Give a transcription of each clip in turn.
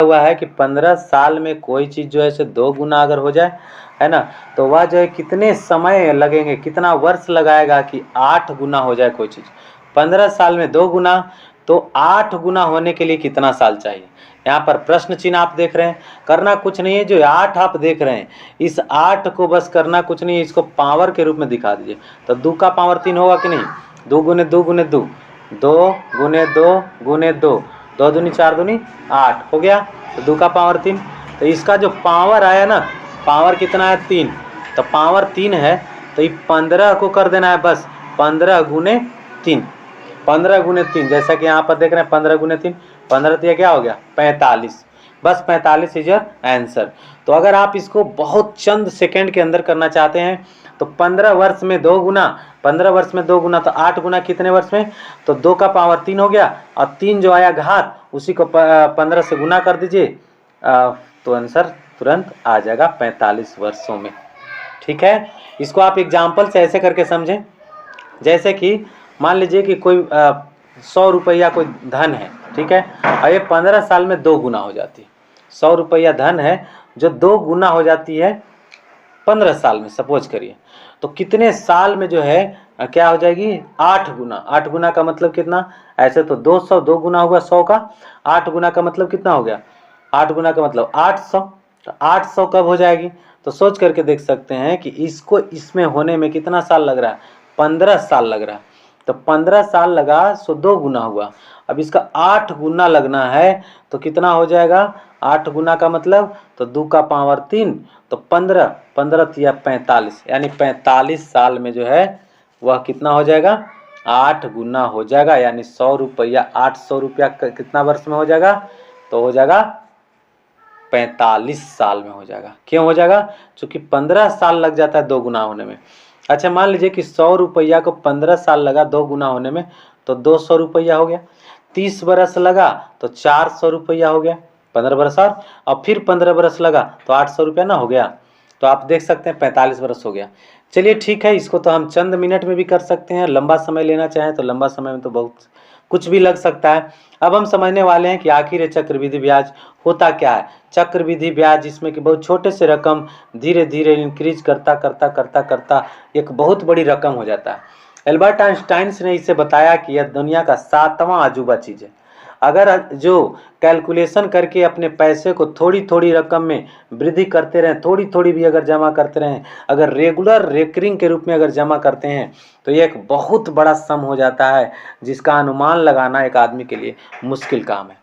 हुआ है कि 15 साल में कोई चीज़ जो है से 2 गुना अगर हो जाए, है ना, तो वह जो है कितने समय लगेंगे, कितना वर्ष लगाएगा कि 8 गुना हो जाए कोई चीज़। 15 साल में 2 गुना, तो 8 गुना होने के लिए कितना साल चाहिए। यहाँ पर प्रश्न चिन्ह आप देख रहे हैं, करना कुछ नहीं है, जो 8 आप देख रहे हैं इस 8 को बस करना कुछ नहीं है, इसको पावर के रूप में दिखा दीजिए। तो 2 का पावर 3 होगा कि नहीं, 2 गुने 2 गुने 2, 2 गुने 2 गुने 2, 2 दूनी 4 दूनी 8 हो गया। तो 2 का पावर 3, तो इसका जो पावर आया ना, पावर कितना है 3, तो पावर 3 है, तो ये 15 को कर देना है बस 15 गुने 3, 15 गुने 3, जैसा कि यहाँ पर देख रहे हैं 15 गुने 3, 15 दिया क्या हो गया 45, बस 45 इज योर आंसर। तो अगर आप इसको बहुत चंद सेकंड के अंदर करना चाहते हैं तो 15 वर्ष में 2 गुना, 15 वर्ष में 2 गुना तो 8 गुना कितने वर्ष में, तो 2 का पावर 3 हो गया, और 3 जो आया घात उसी को 15 से गुना कर दीजिए, तो आंसर तुरंत आ जाएगा 45 वर्षों में। ठीक है, इसको आप एग्जाम्पल से ऐसे करके समझें, जैसे कि मान लीजिए कि कोई 100 रुपया कोई धन है, ठीक है, और ये 15 साल में 2 गुना हो जाती है। 100 रुपया धन है जो 2 गुना हो जाती है 15 साल में, सपोज करिए, तो कितने साल में जो है क्या हो जाएगी 8 गुना। 8 गुना का मतलब कितना, ऐसे तो 200, 2 गुना होगा 100 का, 8 गुना का मतलब कितना हो गया, 8 गुना का मतलब 800, तो 800 कब हो जाएगी, तो सोच करके देख सकते हैं कि इसको इसमें होने में कितना साल लग रहा है, 15 साल लग रहा है। तो 15 साल लगा सो 2 गुना हुआ, अब इसका 8 गुना लगना है तो कितना हो जाएगा, 8 गुना का मतलब तो 2 का पावर 3, तो 15, 15 या 45, यानी 45 साल में जो है वह कितना हो जाएगा 8 गुना हो जाएगा, यानी 100 रुपया 800 रुपया कितना वर्ष में हो जाएगा, तो हो जाएगा 45 साल में हो जाएगा। क्यों हो जाएगा, क्योंकि 15 साल लग जाता है 2 गुना होने में। अच्छा मान लीजिए कि 100 रुपया को 15 साल लगा 2 गुना होने में, तो 200 रुपया हो गया, 30 बरस लगा तो 400 रुपया हो गया, 15 बरस और फिर 15 बरस लगा तो 800 रुपया ना हो गया, तो आप देख सकते हैं 45 बरस हो गया। चलिए ठीक है, इसको तो हम चंद मिनट में भी कर सकते हैं, लंबा समय लेना चाहें तो लंबा समय में तो बहुत कुछ भी लग सकता है। अब हम समझने वाले हैं कि आखिर ये चक्रवृद्धि ब्याज होता क्या है। चक्रवृद्धि ब्याज जिसमें कि बहुत छोटे से रकम धीरे धीरे इंक्रीज करता करता करता करता एक बहुत बड़ी रकम हो जाता है। एल्बर्ट आइंस्टाइन ने इसे बताया कि यह दुनिया का 7वां अजूबा चीज़ है। अगर जो कैलकुलेशन करके अपने पैसे को थोड़ी थोड़ी रकम में वृद्धि करते रहें, थोड़ी थोड़ी भी अगर जमा करते रहें, अगर रेगुलर रेकरिंग के रूप में अगर जमा करते हैं तो ये एक बहुत बड़ा सम हो जाता है, जिसका अनुमान लगाना एक आदमी के लिए मुश्किल काम है।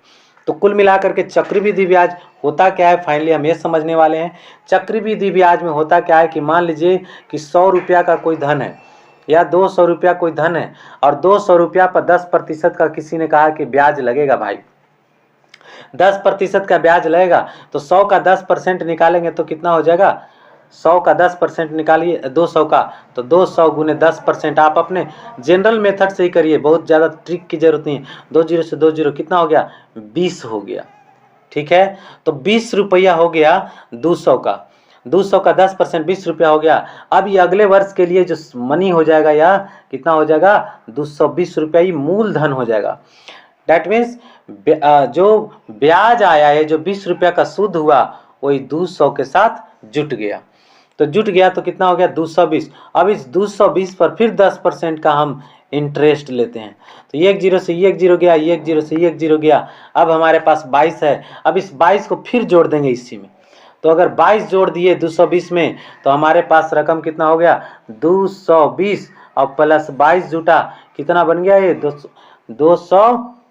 तो कुल मिलाकर के चक्रवृद्धि ब्याज होता क्या है, फाइनली हम ये समझने वाले हैं। चक्रवृद्धि ब्याज में होता क्या है कि मान लीजिए कि 100 रुपया का कोई धन है या 200 रुपया कोई धन है, और 200 रुपया पर 10% का किसी ने कहा कि ब्याज लगेगा भाई, 10% का ब्याज लगेगा, तो 100 का 10% निकालेंगे तो कितना हो जाएगा, 100 का 10% निकालिए 200 का, तो 200 गुने 10%। आप अपने जनरल मेथड से ही करिए, बहुत ज़्यादा ट्रिक की जरूरत नहीं है। 2 जीरो से 2 जीरो कितना हो गया, 20 हो गया। ठीक है, तो 20 रुपया हो गया 200 का, 200 का 10% 20 रुपया हो गया। अब ये अगले वर्ष के लिए जो मनी हो जाएगा या कितना हो जाएगा, 220 रुपया ही मूलधन हो जाएगा। डैट मीन्स जो ब्याज आया है, जो 20 रुपया का सूद हुआ, वही 200 के साथ जुट गया, तो जुट गया तो कितना हो गया 220। अब इस 220 पर फिर 10% का हम इंटरेस्ट लेते हैं, तो 1 जीरो से 1 जीरो गया, 1 जीरो से 1 जीरो गया, अब हमारे पास 22 है। अब इस 22 को फिर जोड़ देंगे इसी में, तो अगर 22 जोड़ दिए 220 में तो हमारे पास रकम कितना हो गया 220, और प्लस 22 जुटा कितना बन गया ये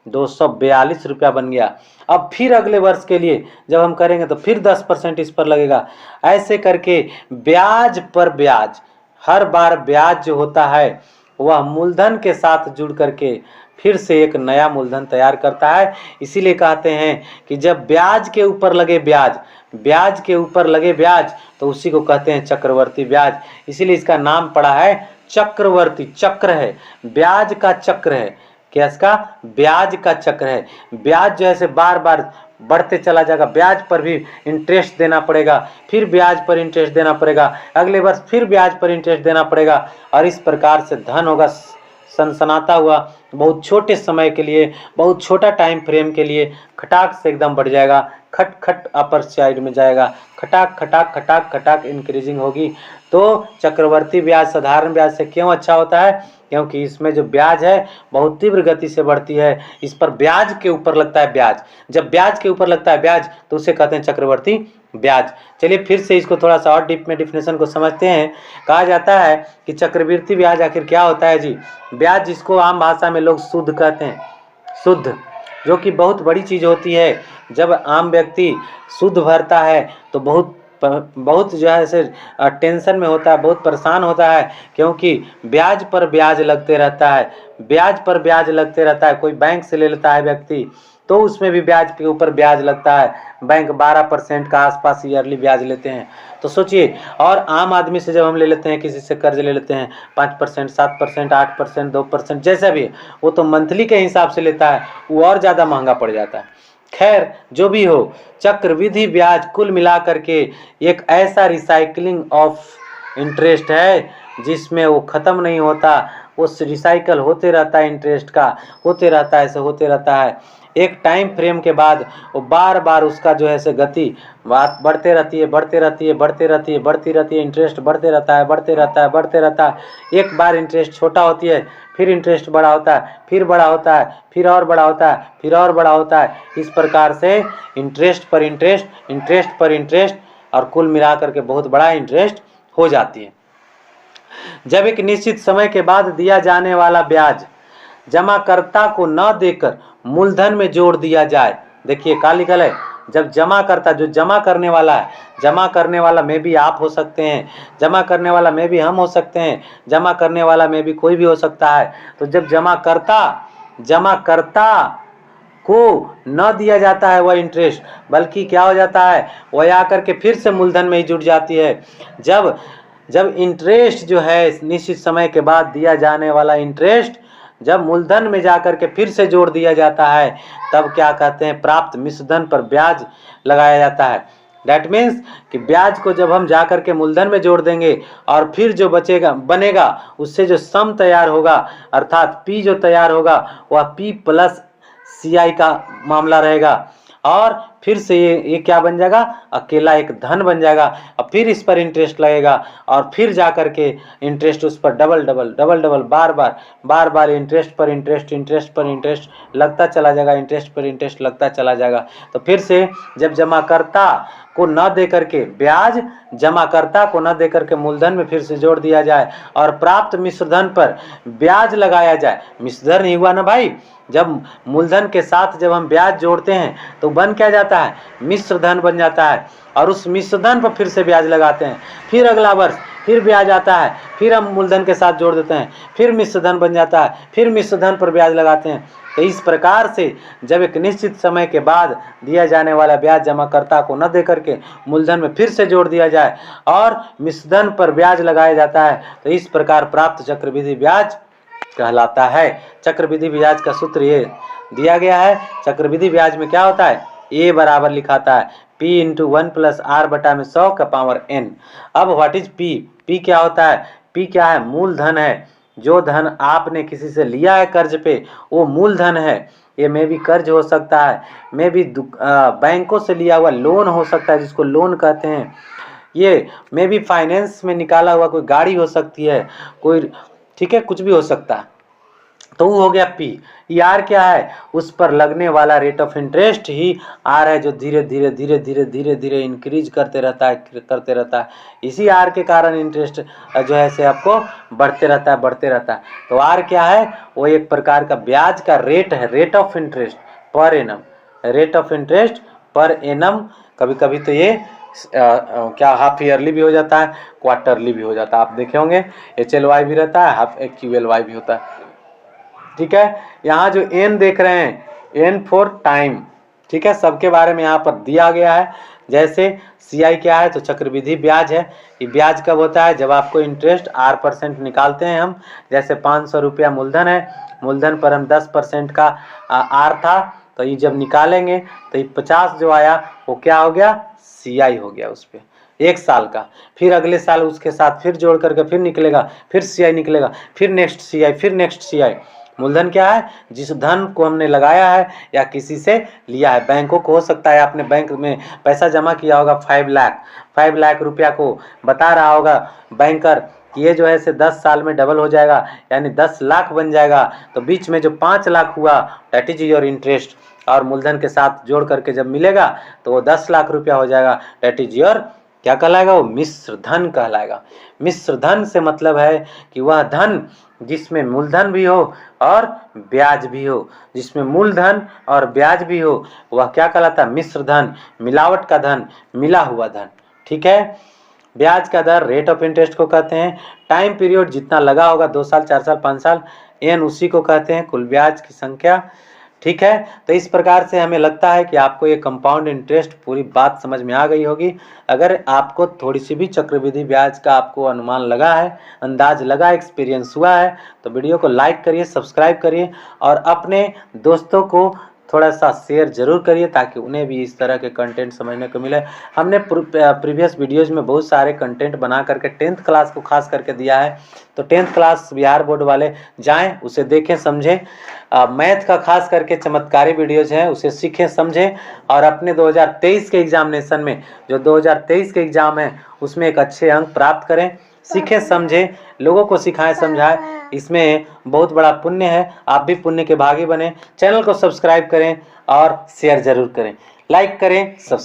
242 रुपया बन गया। अब फिर अगले वर्ष के लिए जब हम करेंगे तो फिर 10% इस पर लगेगा। ऐसे करके ब्याज पर ब्याज, हर बार ब्याज जो होता है वह मूलधन के साथ जुड़ करके फिर से एक नया मूलधन तैयार करता है। इसीलिए कहते हैं कि जब ब्याज के ऊपर लगे ब्याज, ब्याज के ऊपर लगे ब्याज, तो उसी को कहते हैं चक्रवर्ती ब्याज। इसीलिए इसका नाम पड़ा है चक्रवर्ती। चक्र है, ब्याज का चक्र है। क्या इसका, ब्याज का चक्र है। ब्याज जो है बार बार बढ़ते चला जाएगा, ब्याज पर भी इंटरेस्ट देना पड़ेगा, फिर ब्याज पर इंटरेस्ट देना पड़ेगा, अगले वर्ष फिर ब्याज पर इंटरेस्ट देना पड़ेगा, और इस प्रकार से धन होगा सनसनाता हुआ, बहुत छोटे समय के लिए, बहुत छोटा टाइम फ्रेम के लिए खटाक से एकदम बढ़ जाएगा। खट खट अपर साइड में जाएगा, खटाक खटाक खटाक खटाक इंक्रीजिंग होगी। तो चक्रवर्ती ब्याज साधारण ब्याज से क्यों अच्छा होता है? क्योंकि इसमें जो ब्याज है बहुत तीव्र गति से बढ़ती है। इस पर ब्याज के ऊपर लगता है ब्याज, जब ब्याज के ऊपर लगता है ब्याज तो उसे कहते हैं चक्रवर्ती ब्याज। चलिए फिर से इसको थोड़ा सा और डीप में डिफिनेशन को समझते हैं। कहा जाता है कि चक्रवृद्धि ब्याज आखिर क्या होता है जी? ब्याज जिसको आम भाषा में लोग सूद कहते हैं, शुद्ध, जो कि बहुत बड़ी चीज होती है। जब आम व्यक्ति सूद भरता है तो बहुत जो है ऐसे टेंशन में होता है, बहुत परेशान होता है, क्योंकि ब्याज पर ब्याज लगते रहता है, ब्याज पर ब्याज लगते रहता है। कोई बैंक से ले लेता है व्यक्ति तो उसमें भी ब्याज के ऊपर ब्याज लगता है। बैंक 12% का आसपास ईयरली ब्याज लेते हैं। तो सोचिए, और आम आदमी से जब हम ले लेते हैं, किसी से कर्ज ले लेते हैं 5%, 7%, 8%, 2%, जैसा भी, वो तो मंथली के हिसाब से लेता है, वो और ज़्यादा महंगा पड़ जाता है। खैर जो भी हो, चक्रवृद्धि ब्याज कुल मिलाकर के एक ऐसा रिसाइकलिंग ऑफ इंटरेस्ट है जिसमें वो ख़त्म नहीं होता, वो रिसाइकल होते रहता है, इंटरेस्ट का होते रहता है, ऐसे होते रहता है। एक टाइम फ्रेम के बाद वो बार बार उसका जो है से गति बात बढ़ते रहती है, बढ़ते रहती है, बढ़ते रहती है, बढ़ती रहती है, इंटरेस्ट बढ़ते रहता है, बढ़ते रहता है, बढ़ते रहता है। एक बार इंटरेस्ट छोटा होती है, फिर इंटरेस्ट बड़ा होता है, फिर बड़ा होता है, फिर और बड़ा होता है, फिर और बड़ा होता है। इस प्रकार से इंटरेस्ट पर इंटरेस्ट, इंटरेस्ट पर इंटरेस्ट, और कुल मिलाकर के बहुत बड़ा इंटरेस्ट हो जाती है। जब एक निश्चित समय के बाद दिया जाने वाला ब्याज जमाकर्ता को न देकर मूलधन में जोड़ दिया जाए, देखिए क्या लिखा है, जब जमाकर्ता, जो जमा करने वाला है, जमा करने वाला में भी आप हो सकते हैं, जमा करने वाला में भी हम हो सकते हैं, जमा करने वाला में भी कोई भी हो सकता है। तो जब जमाकर्ता को न दिया जाता है वह इंटरेस्ट, बल्कि क्या हो जाता है, वह आकर के फिर से मूलधन में ही जुड़ जाती है। जब इंटरेस्ट जो है निश्चित समय के बाद दिया जाने वाला इंटरेस्ट जब मूलधन में जाकर के फिर से जोड़ दिया जाता है, तब क्या कहते हैं, प्राप्त मिश्रधन पर ब्याज लगाया जाता है। दैट मीन्स कि ब्याज को जब हम जाकर के मूलधन में जोड़ देंगे और फिर जो बनेगा उससे जो सम तैयार होगा, अर्थात पी जो तैयार होगा वह पी प्लस CI का मामला रहेगा, और फिर से ये क्या बन जाएगा, अकेला एक धन बन जाएगा। और फिर इस पर इंटरेस्ट लगेगा, और फिर जाकर के इंटरेस्ट उस पर डबल डबल डबल डबल बार बार इंटरेस्ट पर इंटरेस्ट, इंटरेस्ट पर इंटरेस्ट लगता चला जाएगा, इंटरेस्ट पर इंटरेस्ट लगता चला जाएगा। तो फिर से जब जमाकर्ता को न दे करके ब्याज जमाकर्ता को न दे करके मूलधन में फिर से जोड़ दिया जाए और प्राप्त मिश्रधन पर ब्याज लगाया जाए, मिश्रधन ही हुआ ना भाई। जब मूलधन के साथ जब हम ब्याज जोड़ते हैं तो बन क्या जाता है, मिश्रधन बन जाता है, और उस मिश्रधन पर फिर से ब्याज लगाते हैं। फिर अगला वर्ष फिर ब्याज आता है, फिर हम मूलधन के साथ जोड़ देते हैं, फिर मिश्रधन बन जाता है, फिर मिश्रधन पर ब्याज लगाते हैं। तो इस प्रकार से जब एक निश्चित समय के बाद दिया जाने वाला ब्याज जमाकर्ता को न दे करके मूलधन में फिर से जोड़ दिया जाए और मिश्रधन पर ब्याज लगाया जाता है, तो इस प्रकार प्राप्त चक्रवृद्धि ब्याज कहलाता है। चक्रवृद्धि ब्याज का सूत्र ये दिया गया है। चक्रवृद्धि ब्याज में क्या होता है, ए बराबर लिखाता है P × 1 + R बटा में 100 का पावर n। अब व्हाट इज P? P क्या होता है? P क्या है? मूलधन है। जो धन आपने किसी से लिया है कर्ज पे, वो मूलधन है। ये में भी कर्ज हो सकता है, में भी बैंकों से लिया हुआ लोन हो सकता है, जिसको लोन कहते हैं। ये में भी फाइनेंस में निकाला हुआ कोई गाड़ी हो सकती है, कोई, ठीक है, कुछ भी हो सकता है। तो वो हो गया P। R क्या है? उस पर लगने वाला rate of interest he R है, जो धीरे धीरे धीरे धीरे धीरे धीरे इंक्रीज करते रहता है। इसी R के कारण इंटरेस्ट जो है से आपको बढ़ते रहता है। तो R क्या है? वो एक प्रकार का ब्याज का रेट है, rate of interest per annum, rate of interest per annum. कभी कभी तो ये क्या हाफ ईयरली भी हो जाता है, क्वार्टरली भी हो जाता है। आप देखे होंगे HLY भी रहता है, हाफ QLY भी होता है। ठीक है, यहाँ जो n देख रहे हैं, n फॉर टाइम, ठीक है, सबके बारे में यहाँ पर दिया गया है। जैसे CI क्या है, तो चक्रवृद्धि ब्याज है। ये ब्याज कब होता है? जब आपको इंटरेस्ट R% निकालते हैं हम। जैसे 500 रुपया मूलधन है, मूलधन पर हम 10% का R था, तो ये जब निकालेंगे तो ये 50 जो आया वो क्या हो गया, CI हो गया उस पर 1 साल का। फिर अगले साल उसके साथ फिर जोड़ करके फिर निकलेगा, फिर CI निकलेगा, फिर नेक्स्ट CI, फिर नेक्स्ट CI। मूलधन क्या है? जिस धन को हमने लगाया है या किसी से लिया है। बैंकों को हो सकता है आपने बैंक में पैसा जमा किया होगा 5 लाख रुपया को बता रहा होगा बैंकर कि ये जो है से 10 साल में डबल हो जाएगा, यानी 10 लाख बन जाएगा। तो बीच में जो 5 लाख हुआ दैट इज योर इंटरेस्ट, और मूलधन के साथ जोड़ करके जब मिलेगा तो वो 10 लाख रुपया हो जाएगा, दैट इज योर क्या कहलाएगा? वो मिश्र धन कहलाएगा। मिश्र धन से मतलब है कि वह धन जिसमें मूलधन भी हो और ब्याज भी हो, जिसमें मूलधन और ब्याज भी हो, वह क्या कहलाता है? मिश्र धन, मिलावट का धन, मिला हुआ धन। ठीक है। ब्याज का दर रेट ऑफ इंटरेस्ट को कहते हैं। टाइम पीरियड जितना लगा होगा 2 साल 4 साल 5 साल, एन उसी को कहते हैं, कुल ब्याज की संख्या। ठीक है। तो इस प्रकार से हमें लगता है कि आपको ये कंपाउंड इंटरेस्ट पूरी बात समझ में आ गई होगी। अगर आपको थोड़ी सी भी चक्रवृद्धि ब्याज का आपको अनुमान लगा है, अंदाज लगा, एक्सपीरियंस हुआ है, तो वीडियो को लाइक करिए, सब्सक्राइब करिए और अपने दोस्तों को थोड़ा सा शेयर जरूर करिए ताकि उन्हें भी इस तरह के कंटेंट समझने को मिले। हमने प्रीवियस वीडियोज में बहुत सारे कंटेंट बना करके 10th क्लास को खास करके दिया है, तो 10th क्लास बिहार बोर्ड वाले जाएं, उसे देखें, समझें। मैथ का खास करके चमत्कारी वीडियोज हैं, उसे सीखें, समझें और अपने 2023 के एग्जामिनेशन में, जो 2023 के एग्जाम है, उसमें एक अच्छे अंक प्राप्त करें। सीखें, समझें, लोगों को सिखाएं, समझाएं, इसमें बहुत बड़ा पुण्य है। आप भी पुण्य के भागी बने। चैनल को सब्सक्राइब करें और शेयर जरूर करें, लाइक करें, सब्सक्राइब